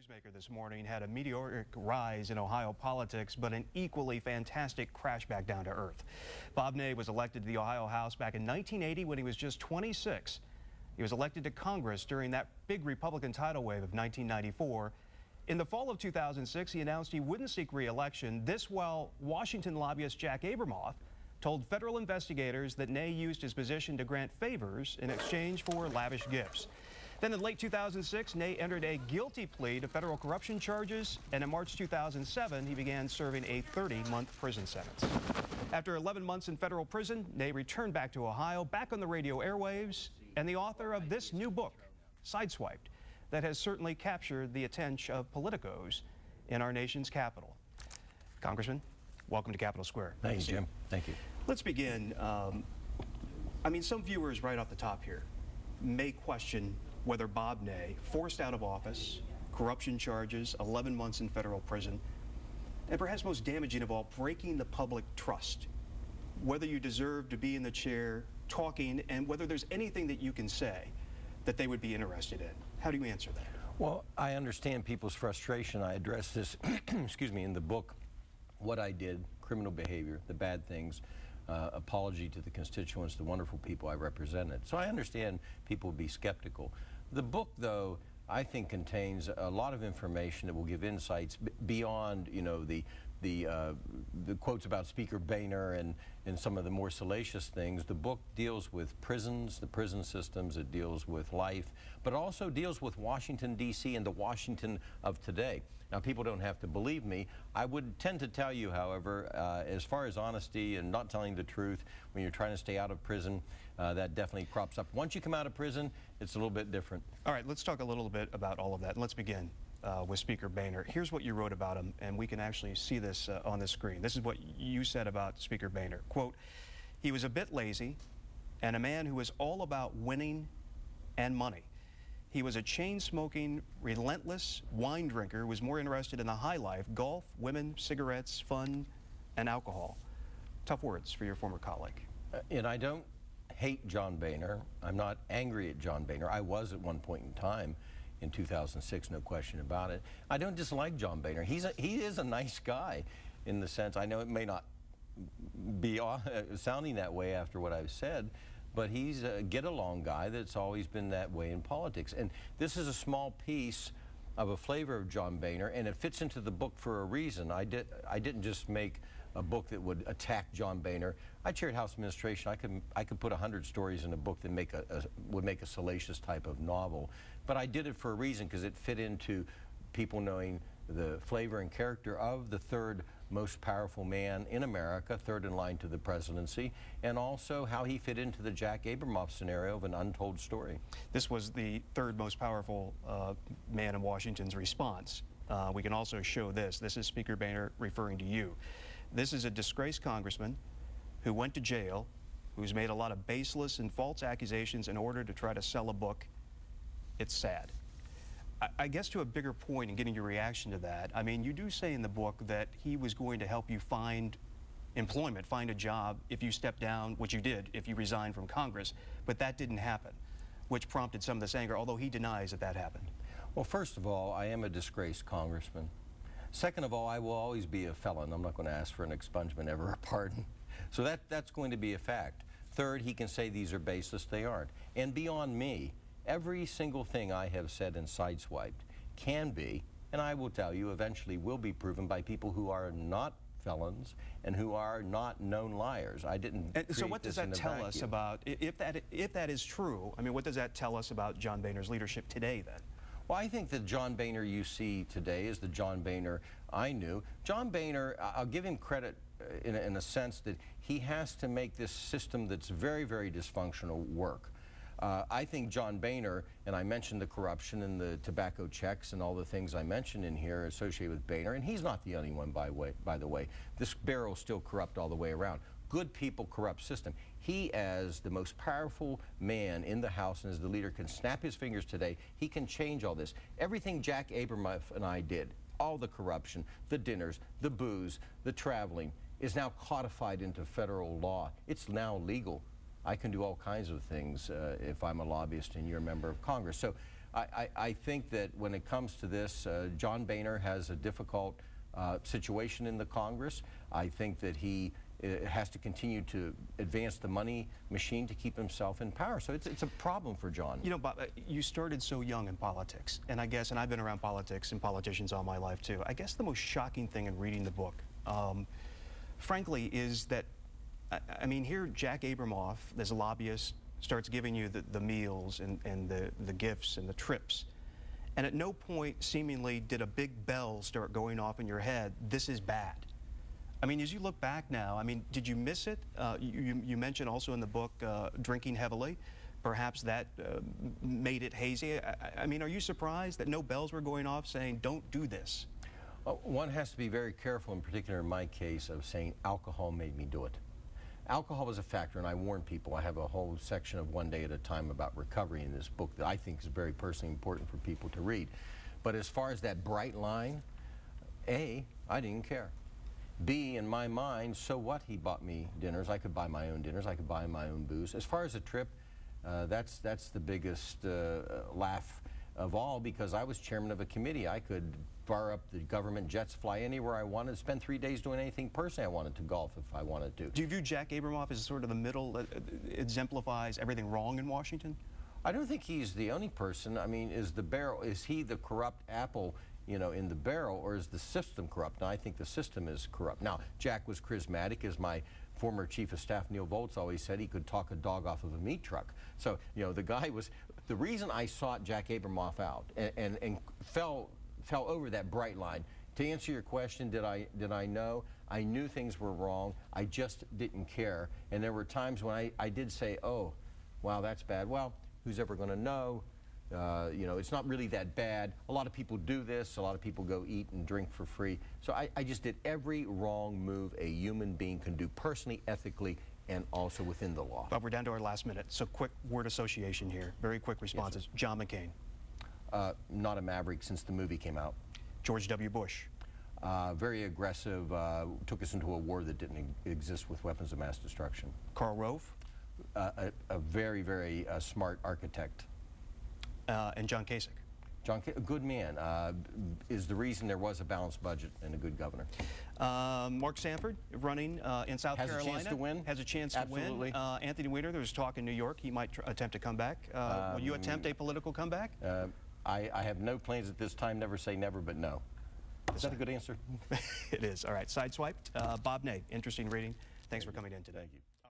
newsmaker this morning had a meteoric rise in Ohio politics, but an equally fantastic crash back down to earth. Bob Ney was elected to the Ohio House back in 1980 when he was just 26. He was elected to Congress during that big Republican tidal wave of 1994. In the fall of 2006, he announced he wouldn't seek re-election. This while Washington lobbyist Jack Abramoff told federal investigators that Ney used his position to grant favors in exchange for lavish gifts. Then in late 2006, Ney entered a guilty plea to federal corruption charges, and in March 2007, he began serving a 30-month prison sentence. After 11 months in federal prison, Ney returned back to Ohio, back on the radio airwaves, and the author of this new book, Sideswiped, that has certainly captured the attention of politicos in our nation's capital. Congressman, welcome to Capitol Square. Thank you, Jim. Thank you. Let's begin. I mean, some viewers right off the top here may question whether Bob Ney, forced out of office, corruption charges, 11 months in federal prison, and perhaps most damaging of all, breaking the public trust, whether you deserve to be in the chair talking and whether there's anything that you can say that they would be interested in. How do you answer that? Well, I understand people's frustration. I address this, excuse me, in the book, What I Did, Criminal Behavior, the Bad Things, Apology to the Constituents, the wonderful people I represented. So I understand people would be skeptical. The book, though, I think contains a lot of information that will give insights beyond, you know, the quotes about Speaker Boehner and some of the more salacious things. The book deals with prisons, the prison systems, it deals with life, but also deals with Washington, D.C. and the Washington of today. Now, people don't have to believe me. I would tend to tell you, however, as far as honesty and not telling the truth when you're trying to stay out of prison, that definitely crops up. Once you come out of prison, it's a little bit different. All right, let's talk a little bit about all of that. And let's begin with Speaker Boehner. Here's what you wrote about him, and we can actually see this on the screen. This is what you said about Speaker Boehner. Quote, he was a bit lazy and a man who was all about winning and money. He was a chain-smoking, relentless wine drinker who was more interested in the high life, golf, women, cigarettes, fun, and alcohol. Tough words for your former colleague. And I don't hate John Boehner. I'm not angry at John Boehner. I was at one point in time in 2006, no question about it. I don't dislike John Boehner. He is a nice guy in the sense, I know it may not be sounding that way after what I've said, but he's a get-along guy that's always been that way in politics. And this is a small piece of a flavor of John Boehner, and it fits into the book for a reason. I didn't just make a book that would attack John Boehner. I chaired House Administration. I could put 100 stories in a book that would make a salacious type of novel. But I did it for a reason, because it fit into people knowing the flavor and character of the third most powerful man in America, third in line to the presidency, and also how he fit into the Jack Abramoff scenario of an untold story. This was the third most powerful man in Washington's response. We can also show this. This is Speaker Boehner referring to you. This is a disgraced congressman who went to jail, who's made a lot of baseless and false accusations in order to try to sell a book. It's sad. I guess to a bigger point and getting your reaction to that, I mean, you do say in the book that he was going to help you find employment, find a job if you stepped down, which you did if you resigned from Congress, but that didn't happen, which prompted some of this anger, although he denies that that happened. Well, first of all, I am a disgraced congressman. Second of all, I will always be a felon. I'm not going to ask for an expungement, ever a pardon. So that's going to be a fact. Third, he can say these are baseless. They aren't. And beyond me, every single thing I have said and sideswiped can be, and I will tell you, eventually will be proven by people who are not felons and who are not known liars. I didn't. And so what does that tell us about, if that is true, I mean, what does that tell us about John Boehner's leadership today then? Well, I think the John Boehner you see today is the John Boehner I knew. John Boehner, I'll give him credit in a sense that he has to make this system that's very, very dysfunctional work. I think John Boehner, and I mentioned the corruption and the tobacco checks and all the things I mentioned in here associated with Boehner, and he's not the only one, by the way. This barrel's still corrupt all the way around. Good people corrupt system. He, as the most powerful man in the House and as the leader, can snap his fingers today. He can change all this. Everything Jack Abramoff and I did, all the corruption, the dinners, the booze, the traveling, is now codified into federal law. It's now legal. I can do all kinds of things if I'm a lobbyist and you're a member of Congress. So I think that when it comes to this, John Boehner has a difficult situation in the Congress. I think that he has to continue to advance the money machine to keep himself in power. So it's a problem for John. You know, Bob, you started so young in politics, and I guess, and I've been around politics and politicians all my life too. I guess the most shocking thing in reading the book, frankly, is that, I mean, here Jack Abramoff, this lobbyist, starts giving you the meals and the gifts and the trips. And at no point, seemingly, did a big bell start going off in your head, this is bad. I mean, as you look back now, I mean, did you miss it? You mentioned also in the book drinking heavily. Perhaps that made it hazy. I mean, are you surprised that no bells were going off saying, don't do this? Well, one has to be very careful, in particular in my case, of saying alcohol made me do it. Alcohol was a factor, and I warn people. I have a whole section of One Day at a Time about recovery in this book that I think is very personally important for people to read. But as far as that bright line, A, I didn't care. B, in my mind, so what? He bought me dinners. I could buy my own dinners. I could buy my own booze. As far as a trip, that's the biggest laugh of all, because I was chairman of a committee. I could fire up the government jets, fly anywhere I wanted, spend 3 days doing anything personally I wanted to, golf if I wanted to. Do you view Jack Abramoff as sort of the middle that exemplifies everything wrong in Washington? I don't think he's the only person. I mean, is he the corrupt apple, you know, in the barrel, or is the system corrupt? Now, I think the system is corrupt. Now, Jack was charismatic, as my former chief of staff, Neil Volz, always said. He could talk a dog off of a meat truck. So, you know, the guy was, the reason I sought Jack Abramoff out and fell over that bright line. To answer your question, did I know? I knew things were wrong. I just didn't care. And there were times when I did say, oh, wow, that's bad. Well, who's ever going to know? You know, it's not really that bad. A lot of people do this. A lot of people go eat and drink for free. So I just did every wrong move a human being can do, personally, ethically, and also within the law. Bob, we're down to our last minute. So quick word association here. Very quick responses. Yes, John McCain. Not a maverick since the movie came out. George W. Bush. Very aggressive, took us into a war that didn't exist with weapons of mass destruction. Karl Rove. A very, very smart architect. And John Kasich. A good man, is the reason there was a balanced budget and a good governor. Mark Sanford running in South Carolina. Has a chance to win. Has a chance to Absolutely. win. Anthony Weiner, there was talk in New York he might attempt to come back. Will you attempt a political comeback? I have no plans at this time. Never say never, but no. Is that a good answer? It is. All right. Sideswiped. Bob Ney, interesting reading. Thanks for coming in today. Thank you.